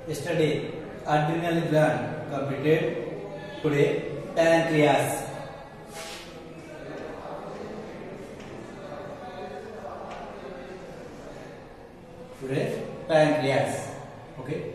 Yesterday, adrenal gland completed. Today, pancreas. Today, pancreas. Okay.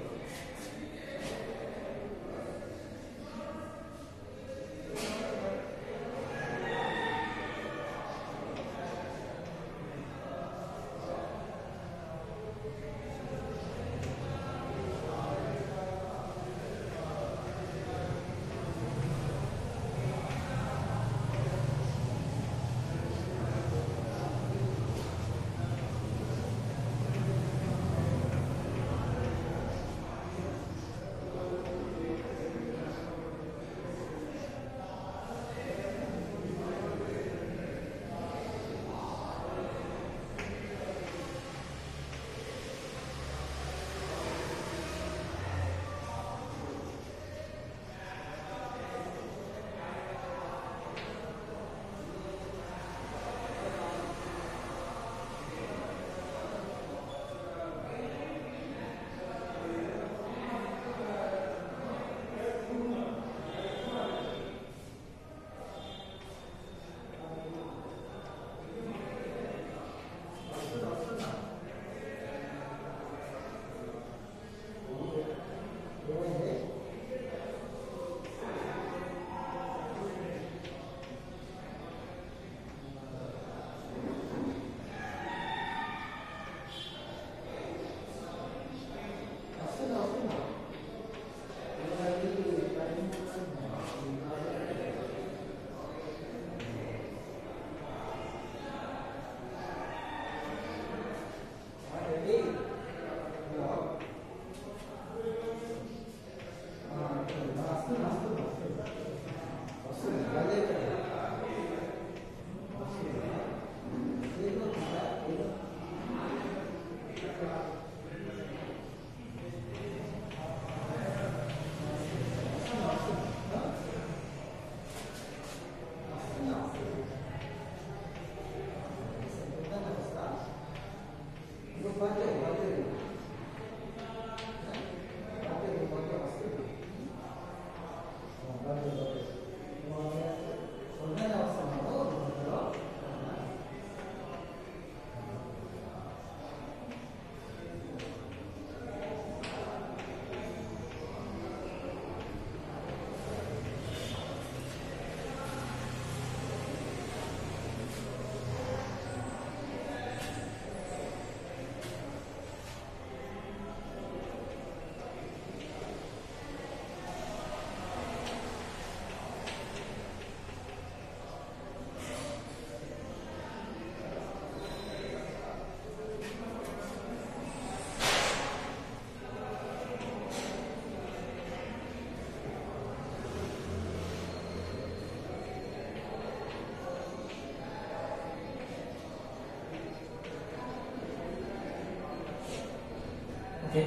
Okay.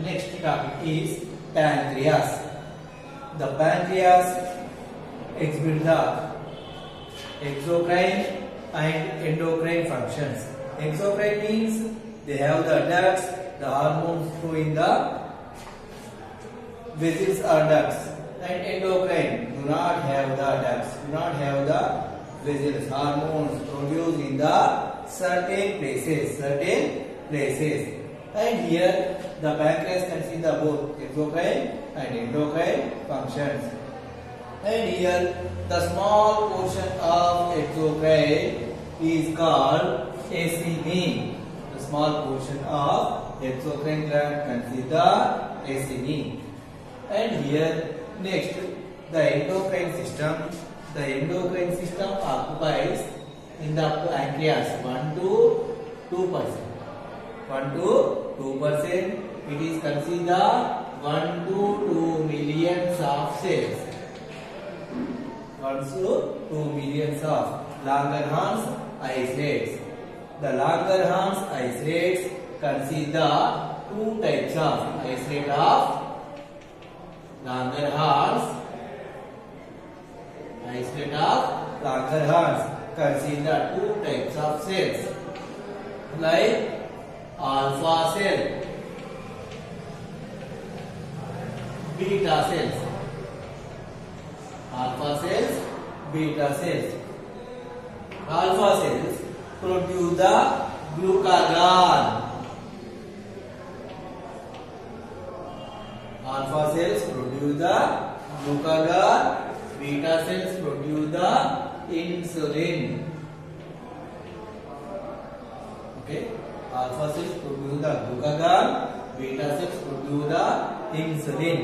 Next topic is pancreas. The pancreas exhibits the exocrine and endocrine functions. Exocrine means they have the ducts, the hormones flow in the vessels or ducts, and endocrine do not have the ducts, do not have the vessels. Hormones produced in the certain places. And here the pancreas consists of both exocrine and endocrine functions. And here the small portion of exocrine is called acini. The small portion of exocrine gland consists of acini. And here next the endocrine system. The endocrine system occupies in the pancreas 1 to 2%. 1 to 2%. It is considered 1 to 2 millions of cells. 1 to 2 millions of Langerhans isolates. The Langerhans isolates consider two types of isolate of Langerhans. Isolate of Langerhans consider two types of cells like alpha cell beta cells. Alpha cells, beta cells. Alpha cells produce the glucagon. Alpha cells produce the glucagon. Beta cells produce the insulin. Okay. Alpha cells produce the glucagon. Beta cells produce the insulin.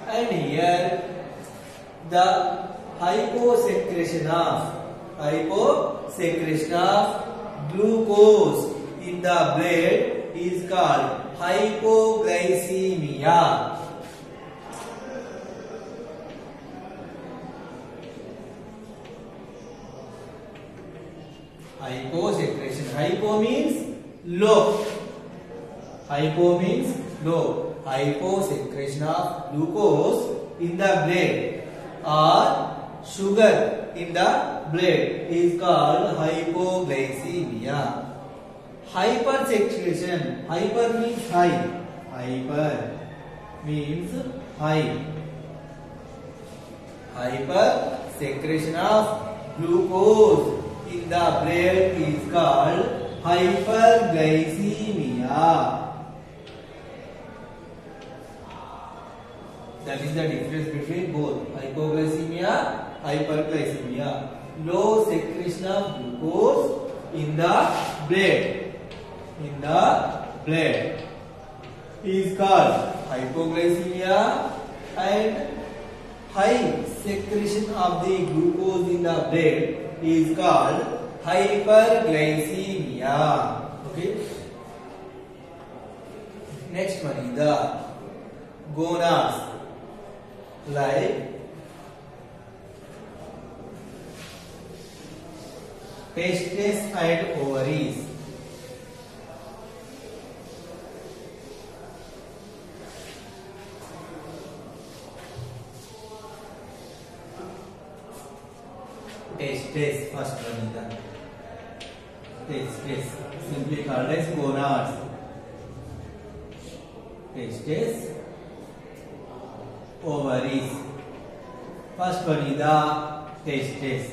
And here the hyposecretion of glucose in the blood is called hypoglycemia. Hyposecretion. Hypo means low. Hypo means low. Hyposecretion of glucose in the blood or sugar in the blood is called hypoglycemia. Hypersecretion. Hyper means high. Hyper means high. Hypersecretion of glucose in the blood is called hyperglycemia. That is the difference between both hypoglycemia, hyperglycemia. Low secretion of glucose in the blood is called hypoglycemia, and high secretion of the glucose in the blood is called hyperglycemia. Okay. Next one is the gonads, like testes and ovaries. Testes, first one is the testes, simply called as gonads. Testes, ovaries. First one is the testes.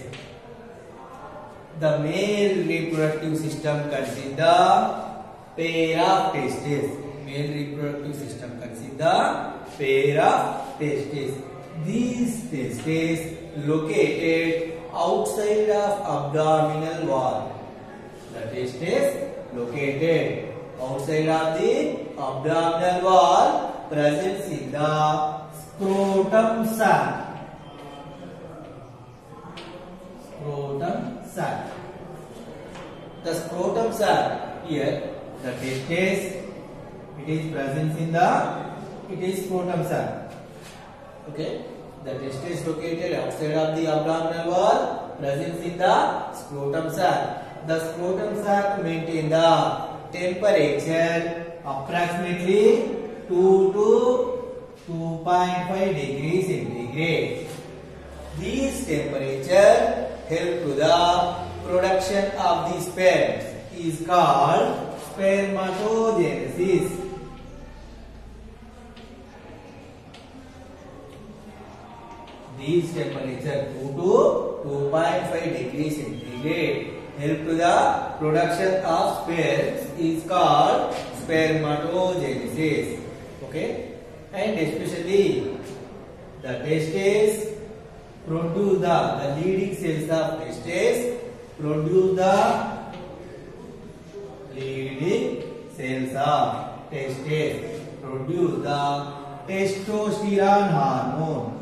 The male reproductive system consists the pair of testes. Male reproductive system consists the pair of testes. These testes located outside of abdominal wall. The testes located outside of the abdominal wall presents in the scrotum sac. Scrotum sac. The scrotum sac, here the testes, it is present in the scrotum sac. Okay. The testes located outside of the abdominal wall present in the scrotum sac. The scrotum sac maintains the temperature approximately 2 to 2.5 degrees centigrade. These temperature help to the production of the sperm is called spermatogenesis. These temperature 2 to 2.5 degrees centigrade help to the production of sperms is called spermatogenesis. Okay, and especially the testes produce the leading cells of testes produce the leading cells of testes produce the testosterone hormone.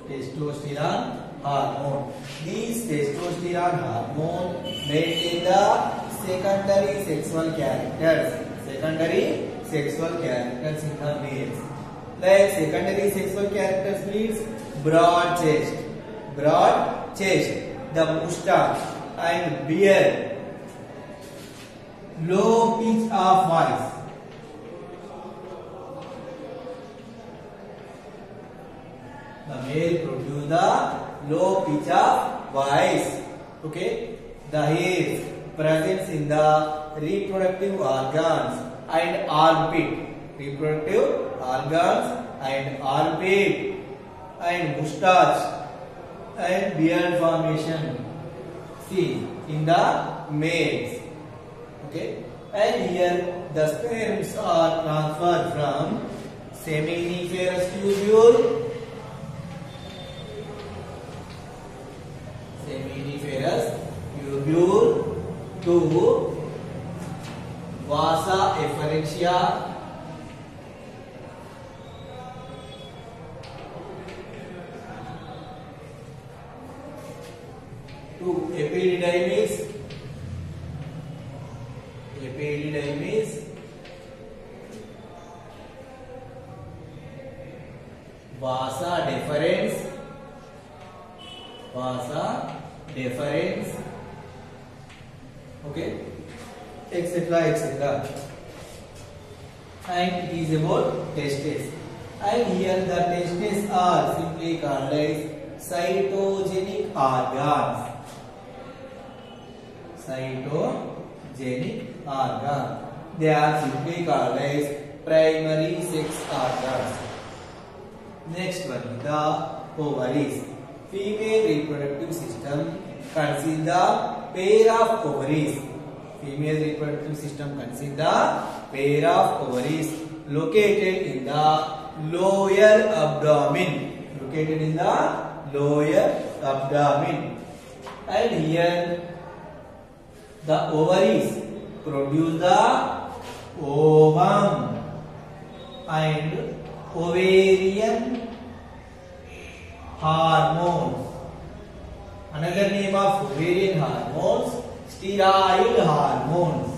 Testosterone hormone. These testosterone hormone maintain the secondary sexual characters. Secondary sexual characters in the males. Like secondary sexual characters means broad chest, the moustache and beard, low pitch of voice. The male produce the low pitch of voice. Okay. The hairs presence in the reproductive organs and armpit. reproductive organs and armpit and moustache and beard formation. See, in the males. Okay, and here the sperms are transferred from seminiferous tubule to vasa efferentia to epididymis vasa deferens, okay, etc. And it is about testes. And here the testes are simply called as cytogenic organs. They are simply called as primary sex organs. Next one, the ovaries. Female reproductive system consists the pair of ovaries. Female reproductive system consists the pair of ovaries located in the lower abdomen. And here the ovaries produce the ovum and ovarian hormones. Another name of ovarian hormones, steroid hormones.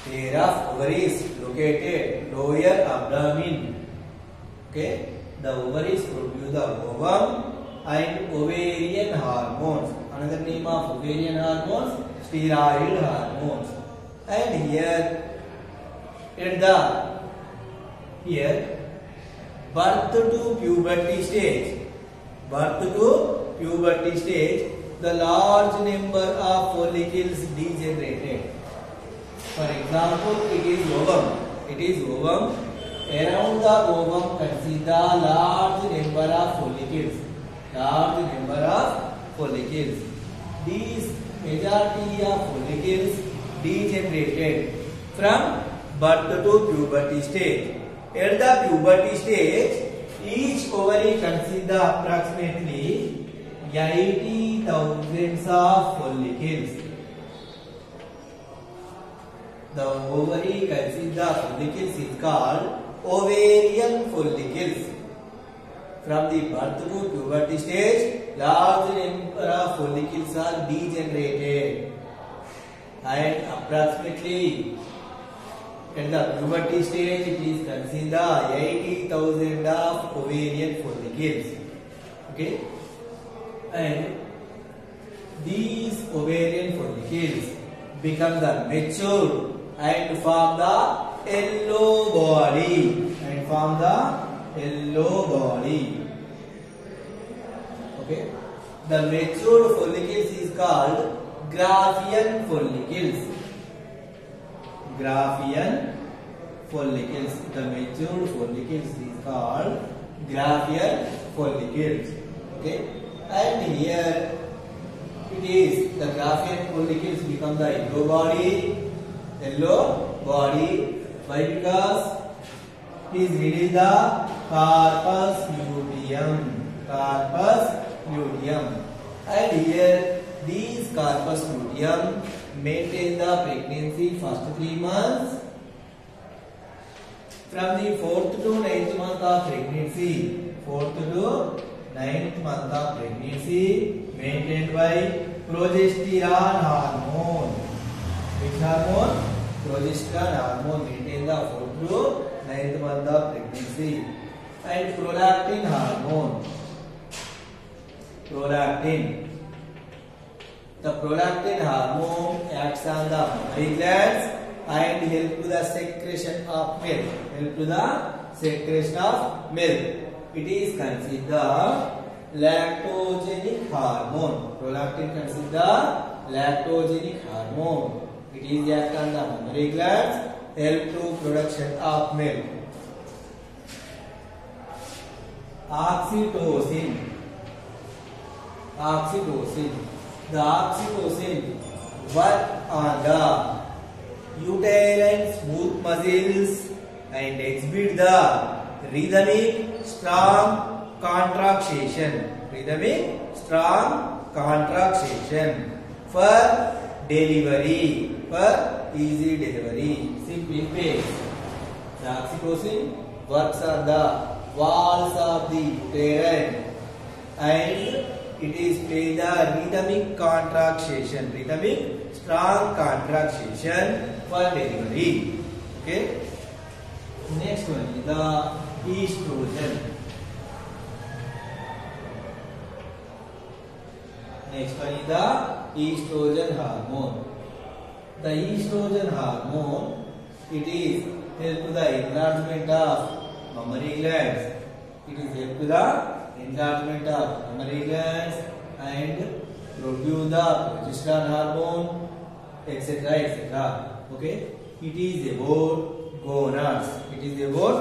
Pair of ovaries located lower abdomen. Okay, the ovaries produce the ovum and ovarian hormones. Another name of ovarian hormones, steroid hormones. And here birth to puberty stage, the large number of follicles degenerated. For example, it is ovum. Around the ovum consists the large number of follicles. These majority of follicles degenerated from birth to puberty stage. At the puberty stage, each ovary consists approximately 80,000 of follicles. The ovary consists of follicles is called ovarian follicles. From the birth to puberty stage, large number of follicles are degenerated, and approximately at the puberty stage it is considered 80,000 of ovarian follicles. Okay, and these ovarian follicles become the mature and form the yellow body. Okay, the mature follicles is called Graafian follicles. The mature follicles is called Graafian follicles. Okay, and here it is the Graafian follicles become the yellow body. Why? Because it is released the corpus luteum. And here these corpus luteum maintain the pregnancy first 3 months. From the 4th to 9th month of pregnancy, maintained by progesterone hormone. Which hormone? Progesterone hormone maintains the 4th to 9th month of pregnancy. And prolactin hormone. The prolactin hormone acts on the mammary glands and help to the secretion of milk. It is considered lactogenic hormone. Prolactin consists the lactogenic hormone. It is act on the mammary glands, help to production of milk. Oxytocin. Oxytocin. The oxytocin work on the uterine smooth muscles and exhibit the rhythmic strong contraction. Rhythmic strong contraction for delivery. For easy delivery. Simply put, the oxytocin works on the walls of the uterine and it is play the rhythmic contraction, rhythmic strong contraction for delivery. Okay. Next one is the estrogen. Next one is the estrogen hormone. The estrogen hormone, it is help to the enlargement of mammary glands. It is help to the enlargement of mammary glands and produce the progesterone hormone, etc., etc. Okay. It is about gonads. It is about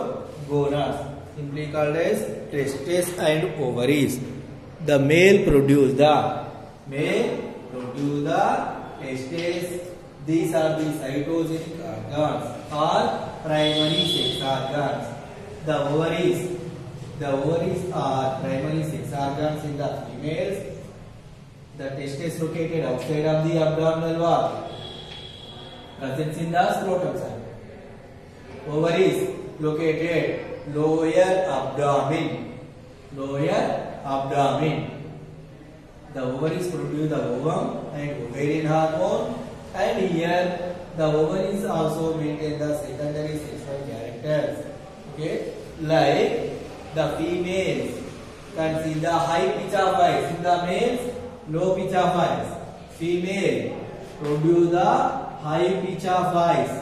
gonads, simply called as testes and ovaries. The male produce the testes. These are the cytogenic organs or primary sex organs. The ovaries are primary sex organs in the females. The testes located outside of the abdominal wall, present in the scrotum side. Ovaries located lower abdomen. The ovaries produce the ovum and ovarian hormone, and here the ovaries also maintain the secondary sexual characters. Okay, like the females can see the high pitch of voice, in the males low pitch of voice. Female produce the high pitch of voice.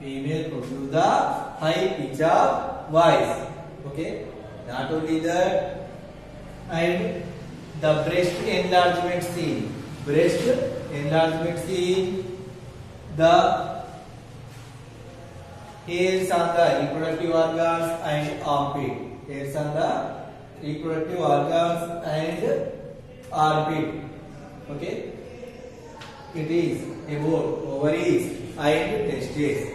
Female produce the high pitch of voice. Okay, not only that, and the breast enlargement scene. The hairs on the reproductive organs and armpit. Hairs on the reproductive organs and armpit. Okay, it is about ovaries and testes.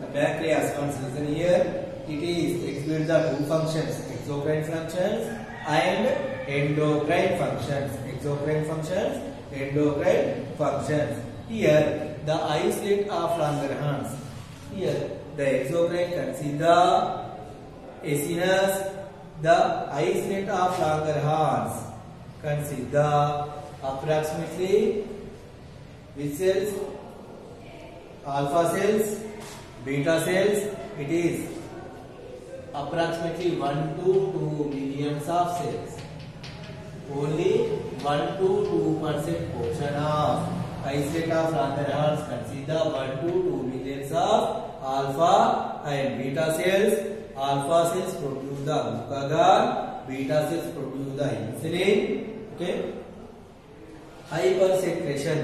The pancreas comes listen here. It is exhibits the two functions, exocrine functions and endocrine functions. Here the islet of Langerhans. Here the exocrine consists the acinus. The islet of Langerhans consists the approximately which cells? Alpha cells, beta cells. It is approximately 1 to 2 millions of cells. Only 1 to 2% portion of islet of Langerhans consists the 1 to 2 millions of alpha and beta cells. Alpha cells produce the glucagon, beta cells produce the insulin. Okay. Hypersecretion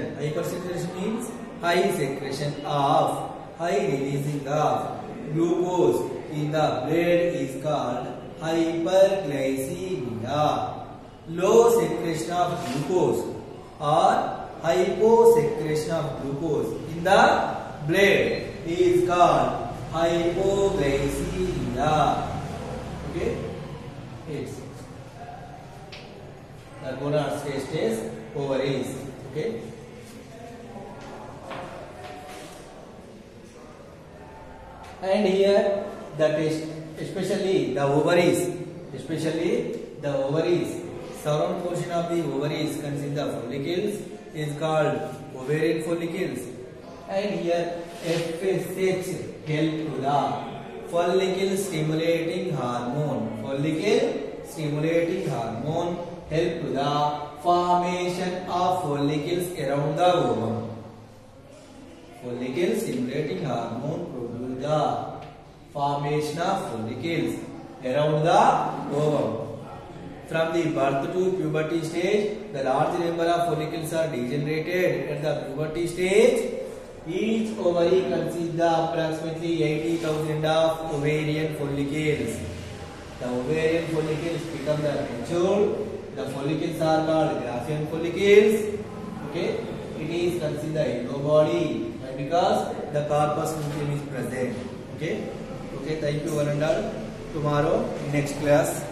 means high secretion of, high releasing of glucose in the blood is called hyperglycemia. Low secretion of glucose or hyposecretion of glucose in the blood is called hypoglycemia. Okay, it's the gonads, testes, ovaries. Okay. And here the test, especially the ovaries, surround portion of the ovaries consists the follicles is called ovarian follicles. And here FSH help to the follicle stimulating hormone. Help to the formation of follicles around the ovum. Follicle stimulating hormone produce the formation of follicles. around the ovum. From the birth to puberty stage, the large number of follicles are degenerated. At the puberty stage, each ovary consists of approximately 80,000 of ovarian follicles. The ovarian follicles become the mature. The follicles are called Graafian follicles. Okay, it is considered the ego body, and because the corpus luteum is present. Okay, thank you one and all. Tomorrow, next class.